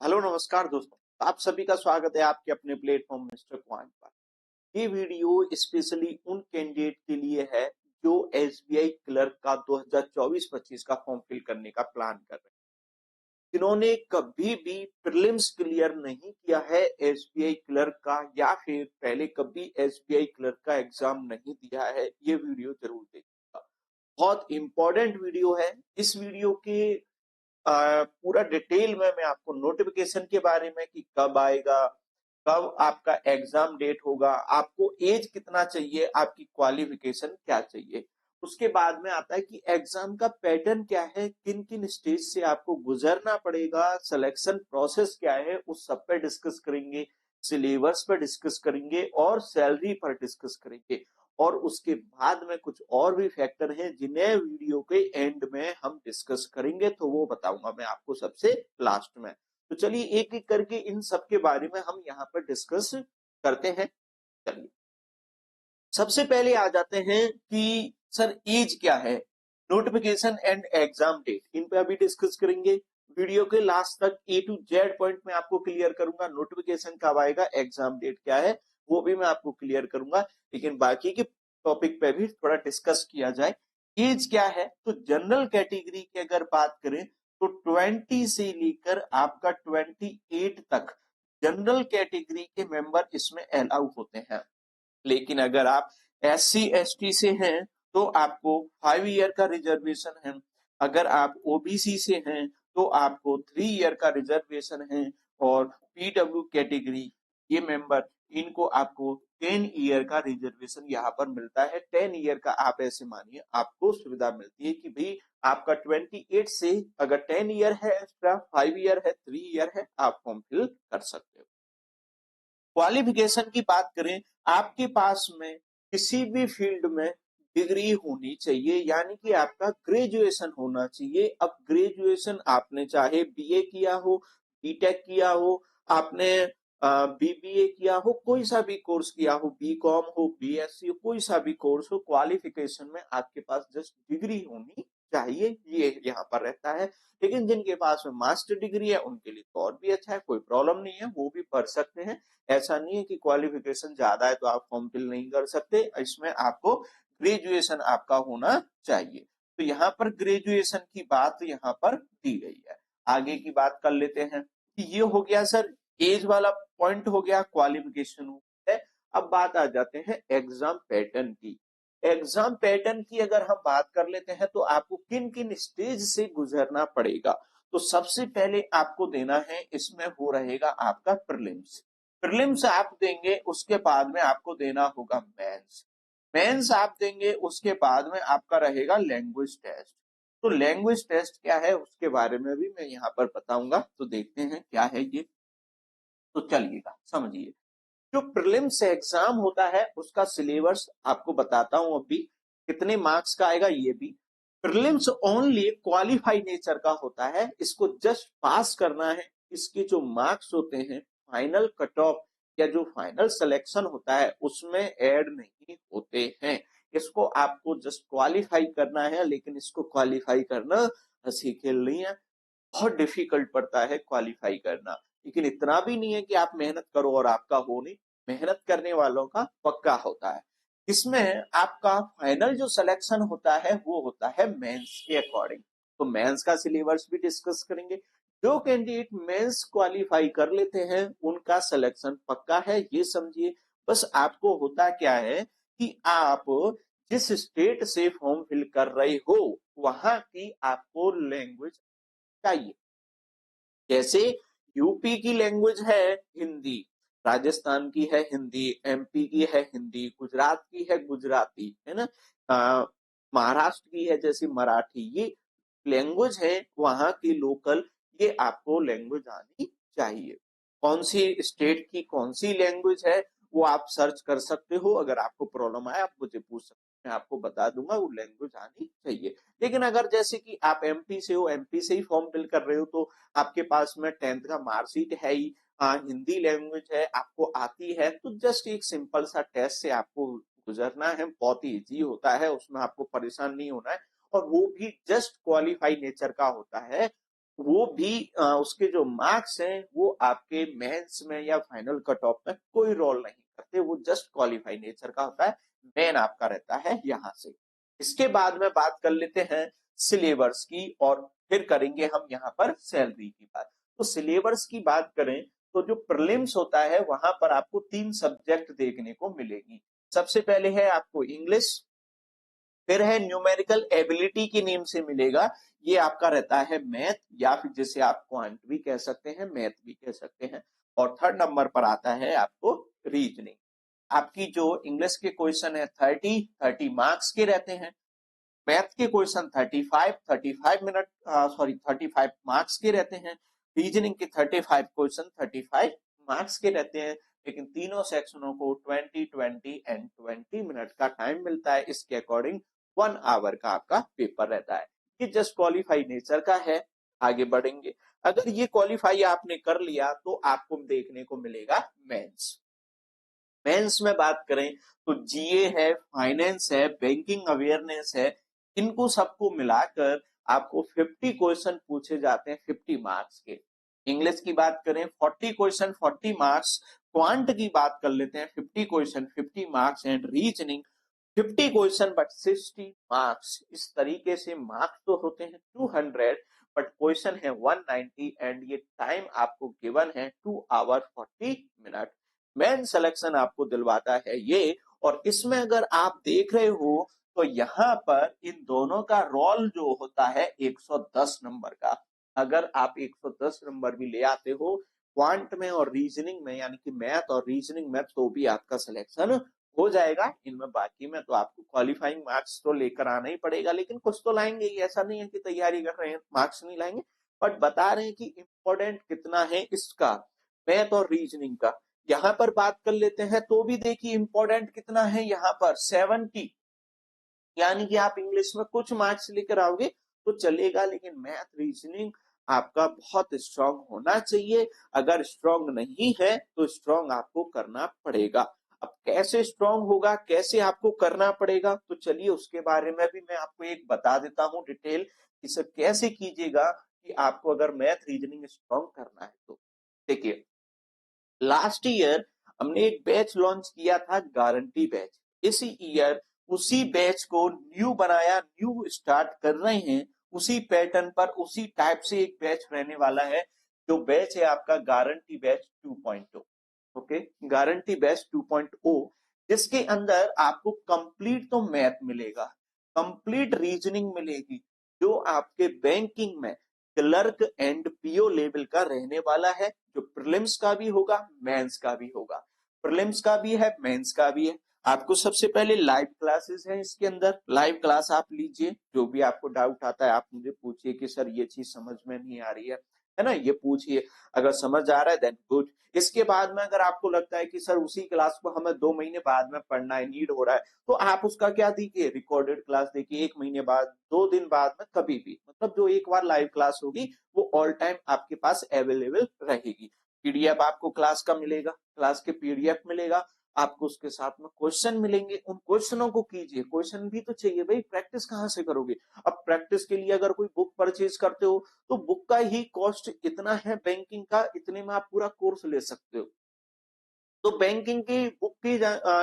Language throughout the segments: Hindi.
हेलो नमस्कार दोस्तों, आप सभी का स्वागत है आपके अपने प्लेटफॉर्म मिस्टर क्वांट पर। ये वीडियो स्पेशली उन कैंडिडेट के लिए है जो एसबीआई क्लर्क का 2024-25 का फॉर्म फिल करने का प्लान कर रहे हैं, जिन्होंने कभी भी प्रीलिम्स क्लियर नहीं किया है एसबीआई क्लर्क का, या फिर पहले कभी एसबीआई क्लर्क का एग्जाम नहीं दिया है। ये वीडियो जरूर देखिएगा, बहुत इंपॉर्टेंट वीडियो है। इस वीडियो के पूरा डिटेल में मैं आपको नोटिफिकेशन के बारे में कि कब आएगा, कब आपका एग्जाम डेट होगा, आपको एज कितना चाहिए, आपकी क्वालिफिकेशन क्या चाहिए, उसके बाद में आता है कि एग्जाम का पैटर्न क्या है, किन किन स्टेज से आपको गुजरना पड़ेगा, सिलेक्शन प्रोसेस क्या है, उस सब पे डिस्कस करेंगे, सिलेबस पर डिस्कस करेंगे और सैलरी पर डिस्कस करेंगे। और उसके बाद में कुछ और भी फैक्टर हैं जिन्हें वीडियो के एंड में हम डिस्कस करेंगे, तो वो बताऊंगा मैं आपको सबसे लास्ट में। तो चलिए एक एक करके इन सब के बारे में हम यहाँ पर डिस्कस करते हैं। चलिए सबसे पहले आ जाते हैं कि सर एज क्या है, नोटिफिकेशन एंड एग्जाम डेट, इन पे अभी डिस्कस करेंगे। वीडियो के लास्ट तक ए टू जेड पॉइंट में आपको क्लियर करूंगा, नोटिफिकेशन कब आएगा, एग्जाम डेट क्या है, वो भी मैं आपको क्लियर करूंगा। लेकिन बाकी के टॉपिक पे भी थोड़ा डिस्कस किया जाए। एज क्या है, तो जनरल कैटेगरी की अगर बात करें तो 20 से लेकर आपका 28 तक जनरल कैटेगरी के मेंबर इसमें अलाउ होते हैं। लेकिन अगर आप SC ST से हैं तो आपको 5 ईयर का रिजर्वेशन है। अगर आप ओबीसी से हैं तो आपको 3 ईयर का रिजर्वेशन है। और पीडब्ल्यू कैटेगरी ये मेंबर, इनको आपको 10 ईयर का रिजर्वेशन यहाँ पर मिलता है। 10 ईयर का आप ऐसे मानिए आपको सुविधा मिलती है कि भाई आपका 28 से अगर 10 ईयर है, एक्स्ट्रा 5 ईयर है, 3 ईयर है, आप फॉर्म फिल कर सकते हो। क्वालिफिकेशन की बात करें, आपके पास में किसी भी फील्ड में डिग्री होनी चाहिए, यानी कि आपका ग्रेजुएशन होना चाहिए। अब ग्रेजुएशन आपने चाहे बीए किया हो, बीटेक किया हो, आपने बीबीए किया हो, कोई सा भी कोर्स किया हो, बीकॉम हो, बीएससी हो, कोई सा भी कोर्स हो, क्वालिफिकेशन में आपके पास जस्ट डिग्री होनी चाहिए, ये यहाँ पर रहता है। लेकिन जिनके पास में मास्टर डिग्री है उनके लिए तो और भी अच्छा है, कोई प्रॉब्लम नहीं है, वो भी पढ़ सकते हैं। ऐसा नहीं है कि क्वालिफिकेशन ज्यादा है तो आप फॉर्म फिल नहीं कर सकते, इसमें आपको ग्रेजुएशन आपका होना चाहिए। तो यहाँ पर ग्रेजुएशन की बात यहाँ पर दी गई है। आगे की बात कर लेते हैं कि ये हो गया सर एज वाला पॉइंट, हो गया क्वालिफिकेशन हो गया। अब बात आ जाते हैं एग्जाम पैटर्न की। एग्जाम पैटर्न की अगर हम बात कर लेते हैं तो आपको किन किन स्टेज से गुजरना पड़ेगा। तो सबसे पहले आपको देना है, इसमें हो रहेगा आपका प्रीलिम्स। प्रीलिम्स आप देंगे, उसके बाद में आपको देना होगा मेंस। मेंस आप देंगे, उसके बाद में आपका रहेगा लैंग्वेज टेस्ट। तो लैंग्वेज टेस्ट क्या है उसके बारे में भी मैं यहाँ पर बताऊंगा, तो देखते हैं क्या है ये। तो चलिएगा समझिए, जो प्रीलिम्स एग्जाम होता है उसका सिलेबस आपको बताता हूं अभी, कितने मार्क्स का आएगा ये भी। प्रीलिम्स ओनली क्वालिफाई नेचर का होता है, इसको जस्ट पास करना है। इसके जो मार्क्स होते हैं फाइनल कट ऑफ या जो फाइनल सिलेक्शन होता है उसमें ऐड नहीं होते हैं। इसको आपको जस्ट क्वालिफाई करना है, लेकिन इसको क्वालिफाई करना हंसी खेल नहीं है, बहुत डिफिकल्ट पड़ता है क्वालिफाई करना। लेकिन इतना भी नहीं है कि आप मेहनत करो और आपका हो नहीं, मेहनत करने वालों का पक्का होता है। इसमें आपका फाइनल जो सिलेक्शन होता है वो होता है मेंस के अकॉर्डिंग। तो मेंस का सिलेबस भी डिस्कस करेंगे। जो कैंडिडेट मेंस क्वालिफाई कर लेते हैं उनका सिलेक्शन पक्का है, ये समझिए। बस आपको होता क्या है कि आप जिस स्टेट से फॉर्म फिल कर रहे हो वहां की आपको लैंग्वेज चाहिए। जैसे यूपी की लैंग्वेज है हिंदी, राजस्थान की है हिंदी, एमपी की है हिंदी, गुजरात की है गुजराती, है ना, महाराष्ट्र की है जैसे मराठी, ये लैंग्वेज है वहां की लोकल, ये आपको लैंग्वेज आनी चाहिए। कौन सी स्टेट की कौन सी लैंग्वेज है वो आप सर्च कर सकते हो, अगर आपको प्रॉब्लम आए आप मुझे पूछ सकते हो, मैं आपको बता दूंगा, वो लैंग्वेज आनी चाहिए। लेकिन अगर जैसे कि आप एमपी से हो, एमपी से ही फॉर्म फिल कर रहे हो, तो आपके पास में 10th का मार्कशीट है ही, हिंदी लैंग्वेज है आपको आती है, तो जस्ट एक सिंपल सा टेस्ट से आपको गुजरना है, बहुत ही इजी होता है, उसमें आपको परेशान नहीं होना है। और वो भी जस्ट क्वालिफाई नेचर का होता है, वो भी उसके जो मार्क्स हैं वो आपके मेंस में या फाइनल कट ऑफ में कोई रोल नहीं करते, वो जस्ट क्वालिफाई नेचर का होता है, मेन आपका रहता है यहाँ से। इसके बाद में बात कर लेते हैं सिलेबस की, और फिर करेंगे हम यहाँ पर सैलरी की बात। तो सिलेबस की बात करें तो जो प्रीलिम्स होता है वहां पर आपको 3 सब्जेक्ट देखने को मिलेगी। सबसे पहले है आपको इंग्लिश, फिर है न्यूमेरिकल एबिलिटी की नेम से मिलेगा, ये आपका रहता है मैथ, या फिर जिसे आप क्वांट भी कह सकते हैं, मैथ भी कह सकते हैं। और थर्ड नंबर पर आता है आपको रीजनिंग। आपकी जो इंग्लिश के क्वेश्चन है 30 मार्क्स के रहते हैं, मैथ के क्वेश्चन 35 मिनट 35 मार्क्स के रहते हैं, रीजनिंग के 35 क्वेश्चन 35 मार्क्स के रहते हैं, लेकिन तीनों सेक्शनों को 20 एंड 20 मिनट का टाइम मिलता है। इसके अकॉर्डिंग 1 आवर का आपका पेपर रहता है। ये जस्ट क्वालिफाई नेचर का है। आगे बढ़ेंगे, अगर ये क्वालिफाई आपने कर लिया तो आपको देखने को मिलेगा मेंस। मेंस में बात करें तो जीए है, फाइनेंस है, बैंकिंग अवेयरनेस है, इनको सबको मिलाकर आपको 50 क्वेश्चन पूछे जाते हैं 50 मार्क्स के। इंग्लिश की बात करें 40 क्वेश्चन 40 मार्क्स, क्वांट की बात कर लेते हैं 50 question 50 marks, and reasoning 50 question but 60 marks. इस तरीके से मार्क्स तो होते हैं 200 बट क्वेश्चन है 190, एंड ये टाइम आपको गिवन है 2 आवर 40 मिनट। मेन सिलेक्शन आपको दिलवाता है ये। और इसमें अगर आप देख रहे हो तो यहाँ पर इन दोनों का रोल जो होता है 110 नंबर का। अगर आप 110 नंबर भी ले आते हो क्वांट में और रीजनिंग में, यानी कि मैथ और रीजनिंग में, तो भी आपका सिलेक्शन हो जाएगा इनमें। बाकी में तो आपको क्वालिफाइंग मार्क्स तो लेकर आना ही पड़ेगा, लेकिन कुछ तो लाएंगे ही, ऐसा नहीं है कि तैयारी कर रहे हैं मार्क्स नहीं लाएंगे, बट बता रहे हैं कि इंपॉर्टेंट कितना है इसका, मैथ और रीजनिंग का। यहाँ पर बात कर लेते हैं तो भी देखिए इंपॉर्टेंट कितना है यहाँ पर 70, यानी कि आप इंग्लिश में कुछ मार्क्स लेकर आओगे तो चलेगा, लेकिन मैथ रीजनिंग आपका बहुत स्ट्रांग होना चाहिए। अगर स्ट्रांग नहीं है तो स्ट्रांग आपको करना पड़ेगा। अब कैसे स्ट्रांग होगा, कैसे आपको करना पड़ेगा, तो चलिए उसके बारे में भी मैं आपको एक बता देता हूं डिटेल कि सर कैसे कीजिएगा कि आपको अगर मैथ रीजनिंग स्ट्रांग करना है तो। देखिए, लास्ट ईयर हमने एक बैच लॉन्च किया था, गारंटी बैच। इसी ईयर उसी बैच को न्यू बनाया, न्यू स्टार्ट कर रहे हैं, उसी पैटर्न पर उसी टाइप से एक बैच रहने वाला है। जो बैच है आपका guarantee batch 2.0। Okay, guarantee batch 2.0, जिसके अंदर आपको कंप्लीट तो मैथ मिलेगा, कंप्लीट रीजनिंग मिलेगी, जो आपके बैंकिंग में क्लर्क एंड पीओ लेवल का रहने वाला है, जो प्रीलिम्स का भी होगा, मेंस का भी होगा। प्रीलिम्स का भी है, मेंस का भी है। आपको सबसे पहले लाइव क्लासेस है, इसके अंदर लाइव क्लास आप लीजिए, जो भी आपको डाउट आता है आप मुझे पूछिए कि सर ये चीज समझ में नहीं आ रही है ना, ये पूछिए। अगर समझ आ रहा है देन गुड। इसके बाद में अगर आपको लगता है कि सर उसी क्लास को हमें 2 महीने बाद में पढ़ना है, नीड हो रहा है, तो आप उसका क्या देखिए, रिकॉर्डेड क्लास देखिए, 1 महीने बाद, 2 दिन बाद में, कभी भी, मतलब जो एक बार लाइव क्लास होगी वो ऑल टाइम आपके पास अवेलेबल रहेगी। पीडीएफ आपको क्लास का मिलेगा, क्लास के पीडीएफ मिलेगा आपको, उसके साथ में क्वेश्चन मिलेंगे, उन क्वेश्चनों को कीजिए। क्वेश्चन भी तो चाहिए भाई, प्रैक्टिस कहाँ से करोगे। अब प्रैक्टिस के लिए अगर कोई बुक परचेज करते हो तो बुक का ही कॉस्ट इतना है बैंकिंग का, इतने में आप पूरा कोर्स ले सकते हो। तो बैंकिंग की बुक की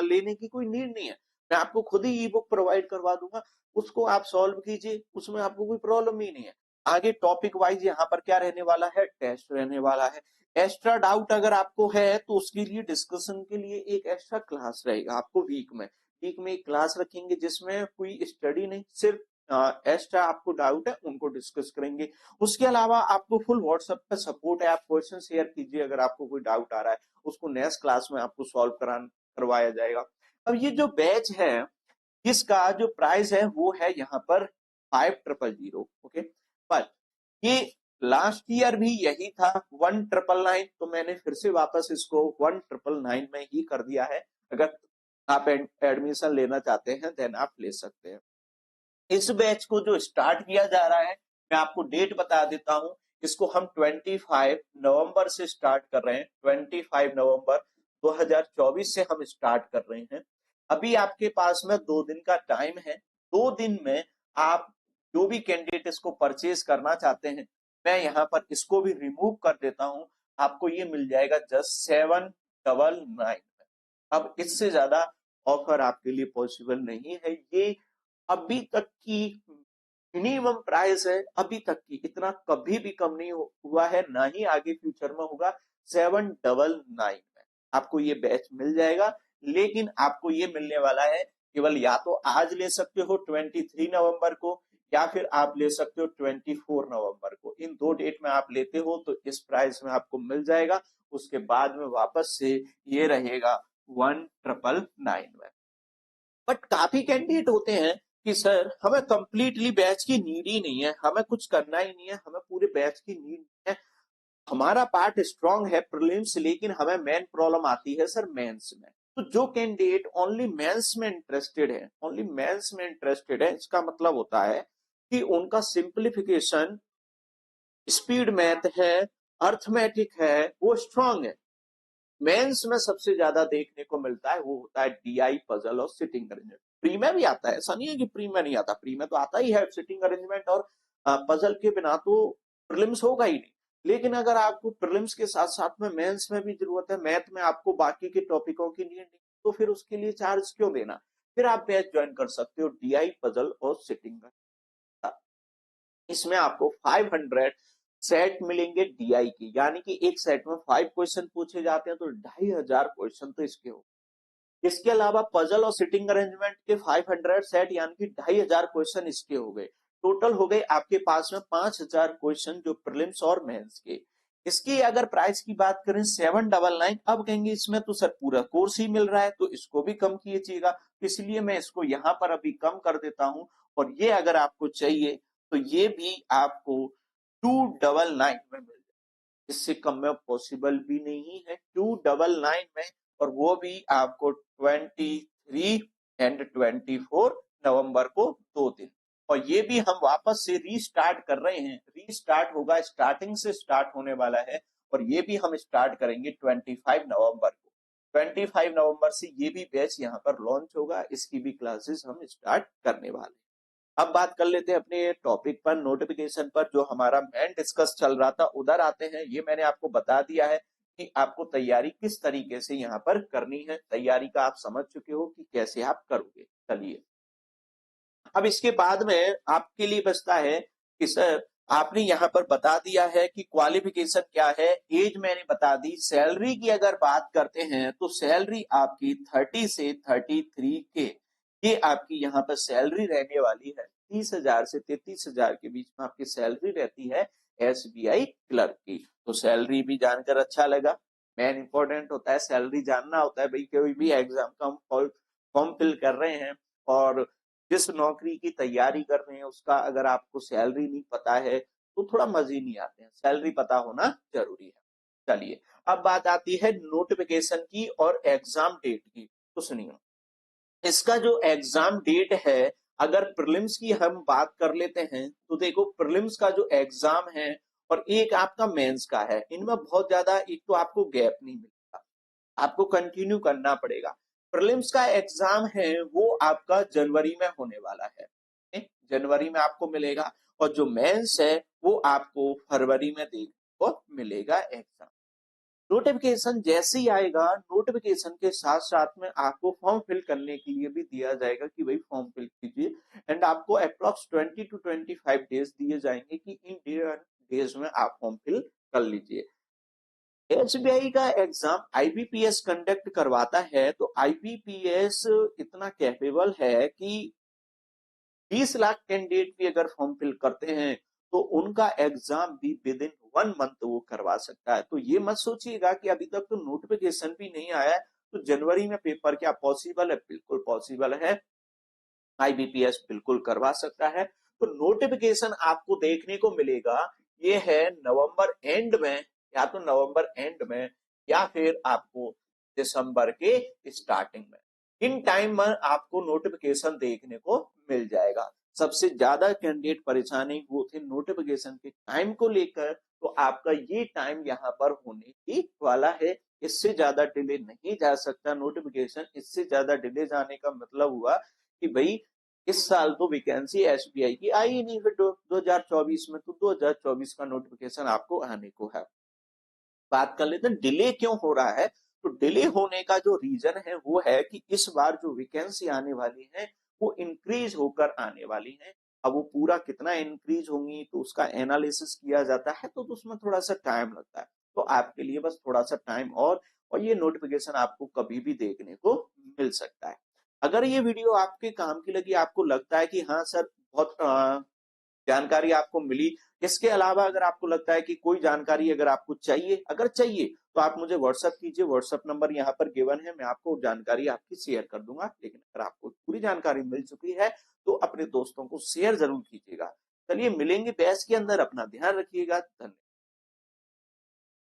लेने की कोई नीड नहीं है, मैं आपको खुद ही ई बुक प्रोवाइड करवा दूंगा, उसको आप सॉल्व कीजिए, उसमें आपको कोई प्रॉब्लम ही नहीं है। आगे टॉपिक वाइज यहाँ पर क्या रहने वाला है, टेस्ट रहने वाला है। एक्स्ट्रा डाउट अगर आपको है तो उसके लिए डिस्कशन के लिए एक एक्स्ट्रा क्लास रहेगा आपको वीक में एक क्लास रखेंगे, जिसमें कोई स्टडी नहीं, सिर्फ एक्स्ट्रा आपको डाउट है उनको डिस्कस करेंगे। उसके अलावा आपको फुल व्हाट्सएप पे सपोर्ट है, आप क्वेश्चन शेयर कीजिए, अगर आपको कोई डाउट आ रहा है उसको नेक्स्ट क्लास में आपको सॉल्व करवाया जाएगा। अब ये जो बैच है इसका जो प्राइस है वो है यहाँ पर 5000। ओके, पर ये लास्ट ईयर भी यही था 1999, तो मैंने फिर से वापस इसको 1999 में ही कर दिया है। अगर आप एडमिशन लेना चाहते हैं देन आप ले सकते हैं। इस बैच को जो स्टार्ट किया जा रहा है, मैं आपको डेट बता देता हूं, इसको हम 25 नवंबर से स्टार्ट कर रहे हैं। 25 नवंबर 2024 से हम स्टार्ट कर रहे हैं। अभी आपके पास में 2 दिन का टाइम है। 2 दिन में आप जो भी कैंडिडेट इसको परचेज करना चाहते हैं मैं यहाँ पर इसको भी रिमूव कर देता हूं, आपको ये मिल जाएगा जस्ट 799 में। अब इससे ज्यादा ऑफर आपके लिए पॉसिबल नहीं है। ये अभी तक की मिनिमम प्राइस है, अभी तक की, इतना कभी भी कम नहीं हुआ है, ना ही आगे फ्यूचर में होगा। 799 में आपको ये बैच मिल जाएगा। लेकिन आपको ये मिलने वाला है केवल या तो आज ले सकते हो 23 नवंबर को, या फिर आप ले सकते हो 24 नवंबर को। इन दो डेट में आप लेते हो तो इस प्राइस में आपको मिल जाएगा। उसके बाद में वापस से ये रहेगा 1999 में। बट काफी कैंडिडेट होते हैं कि सर हमें कंप्लीटली बैच की नीड ही नहीं है, हमें कुछ करना ही नहीं है, हमें पूरे बैच की नीड नहीं है, हमारा पार्ट स्ट्रांग है प्रीलिम्स, लेकिन हमें मेन प्रॉब्लम आती है सर मेंस में। तो जो कैंडिडेट ओनली मेंस में इंटरेस्टेड है, ओनली मेंस में इंटरेस्टेड है, इसका मतलब होता है कि उनका सिंप्लीफिकेशन, स्पीड मैथ है, अर्थमेटिक है, वो स्ट्रांग है। मेंस में सबसे ज्यादा देखने को मिलता है वो होता है डीआई, पजल और सिटिंग अरेंजमेंट। प्री में भी आता है, ऐसा नहीं है कि प्री में नहीं आता, प्री में तो आता ही है। सिटिंग अरेंजमेंट और पजल के बिना तो प्रीलिम्स होगा ही नहीं। लेकिन अगर आपको प्रीलिम्स के साथ साथ में मेंस में भी जरूरत है, मैथ में आपको बाकी के टॉपिकों की नीड नहीं, तो फिर उसके लिए चार्ज क्यों देना? फिर आप बैच ज्वाइन कर सकते हो डीआई, पजल और सिटिंग। इसमें आपको 500 सेट मिलेंगे डीआई की, यानी कि एक सेट में 5 क्वेश्चन पूछे जाते हैं, तो 2500 क्वेश्चन तो इसके हो। इसके अलावा पजल और सिटिंग अरेंजमेंट के 500 सेट, यानी कि 2500 क्वेश्चन इसके हो गए। टोटल हो गए आपके पास में 5000 क्वेश्चन जो प्रीलिम्स और मेंस के। इसकी अगर प्राइस की बात करें 799, अब कहेंगे इसमें तो सर पूरा कोर्स ही मिल रहा है, तो इसको भी कम कीजिएगा। इसलिए मैं इसको यहां पर अभी कम कर देता हूं, और ये अगर आपको चाहिए तो ये भी आपको 299 में मिल जाए। इससे कम में पॉसिबल भी नहीं है 299 में, और वो भी आपको 23 एंड 24 नवंबर को 2 दिन। और ये भी हम वापस से रीस्टार्ट कर रहे हैं, रीस्टार्ट होगा, स्टार्टिंग से स्टार्ट होने वाला है। और ये भी हम स्टार्ट करेंगे 25 नवंबर को। 25 नवंबर से ये भी बैच यहाँ पर लॉन्च होगा, इसकी भी क्लासेस हम स्टार्ट करने वाले हैं। अब बात कर लेते हैं अपने टॉपिक पर, नोटिफिकेशन पर। जो हमारा मेन डिस्कस चल रहा था उधर आते हैं। ये मैंने आपको बता दिया है कि आपको तैयारी किस तरीके से यहाँ पर करनी है, तैयारी का आप समझ चुके हो कि कैसे आप करोगे। चलिए, अब इसके बाद में आपके लिए बचता है कि सर आपने यहाँ पर बता दिया है कि क्वालिफिकेशन क्या है, एज मैंने बता दी। सैलरी की अगर बात करते हैं तो सैलरी आपकी 30 से 33 के, ये आपकी यहाँ पर सैलरी रहने वाली है। 30,000 से 33,000 के बीच में आपकी सैलरी रहती है एसबीआई क्लर्क की। तो सैलरी भी जानकर अच्छा लगा। मेन इंपॉर्टेंट होता है सैलरी जानना होता है भाई। कोई भी एग्जाम का हम फॉर्म फिल कर रहे हैं और जिस नौकरी की तैयारी कर रहे हैं उसका अगर आपको सैलरी नहीं पता है तो थोड़ा मजे नहीं आते हैं। सैलरी पता होना जरूरी है। चलिए, अब बात आती है नोटिफिकेशन की और एग्जाम डेट की। तो सुनिए, इसका जो एग्जाम डेट है, अगर प्रीलिम्स की हम बात कर लेते हैं तो देखो, प्रीलिम्स का जो एग्जाम है और एक आपका मेंस का है, इनमें बहुत ज्यादा एक तो आपको गैप नहीं मिलेगा, आपको कंटिन्यू करना पड़ेगा। प्रीलिम्स का एग्जाम है वो आपका जनवरी में होने वाला है, जनवरी में आपको मिलेगा। और जो मेंस है वो आपको फरवरी में देखने को मिलेगा एग्जाम। नोटिफिकेशन जैसे ही आएगा, नोटिफिकेशन के साथ साथ में आपको फॉर्म फिल करने के लिए भी दिया जाएगा कि भाई फॉर्म फिल कीजिए। एंड आपको अप्रोक्स 20 to 25 डेज दिए जाएंगे कि इन डेज में आप फॉर्म फिल कर लीजिए। एसबीआई का एग्जाम आईबीपीएस कंडक्ट करवाता है, तो आईबीपीएस इतना कैपेबल है कि 20 लाख कैंडिडेट भी अगर फॉर्म फिल करते हैं तो उनका एग्जाम भी विद इन 1 मंथ वो करवा सकता है। तो ये मत सोचिएगा कि अभी तक तो नोटिफिकेशन भी नहीं आया है तो जनवरी में पेपर क्या पॉसिबल है? बिल्कुल पॉसिबल है, आईबीपीएस बिल्कुल करवा सकता है। तो नोटिफिकेशन आपको देखने को मिलेगा, ये है नवंबर एंड में, या तो नवंबर एंड में या फिर आपको दिसंबर के स्टार्टिंग में। इन टाइम में आपको नोटिफिकेशन देखने को मिल जाएगा। सबसे ज्यादा कैंडिडेट परेशानी वो थे नोटिफिकेशन के टाइम को लेकर, तो आपका ये टाइम यहाँ पर होने ही वाला है। इससे ज्यादा डिले नहीं जा सकता नोटिफिकेशन। इससे ज्यादा डिले जाने का मतलब हुआ कि भाई इस साल तो वैकेंसी एसबीआई की आई ही नहीं, फिर 2024 में, तो 2024 का नोटिफिकेशन आपको आने को है। बात कर लेते हैं डिले क्यों हो रहा है। तो डिले होने का जो रीजन है वो है कि इस बार जो वैकेंसी आने वाली है वो इंक्रीज होकर आने वाली है। अब वो पूरा कितना इंक्रीज होंगी तो उसका एनालिसिस किया जाता है, तो उसमें थोड़ा सा टाइम लगता है। तो आपके लिए बस थोड़ा सा टाइम और ये नोटिफिकेशन आपको कभी भी देखने को मिल सकता है। अगर ये वीडियो आपके काम की लगी, आपको लगता है कि हाँ सर बहुत जानकारी आपको मिली, इसके अलावा अगर आपको लगता है कि कोई जानकारी अगर आपको चाहिए, अगर चाहिए तो आप मुझे व्हाट्सएप कीजिए। व्हाट्सएप नंबर यहाँ पर गिवन है, मैं आपको जानकारी आपकी शेयर कर दूंगा। लेकिन अगर आपको पूरी जानकारी मिल चुकी है तो अपने दोस्तों को शेयर जरूर कीजिएगा। चलिए मिलेंगे बैच के अंदर, अपना ध्यान रखिएगा। धन्यवाद।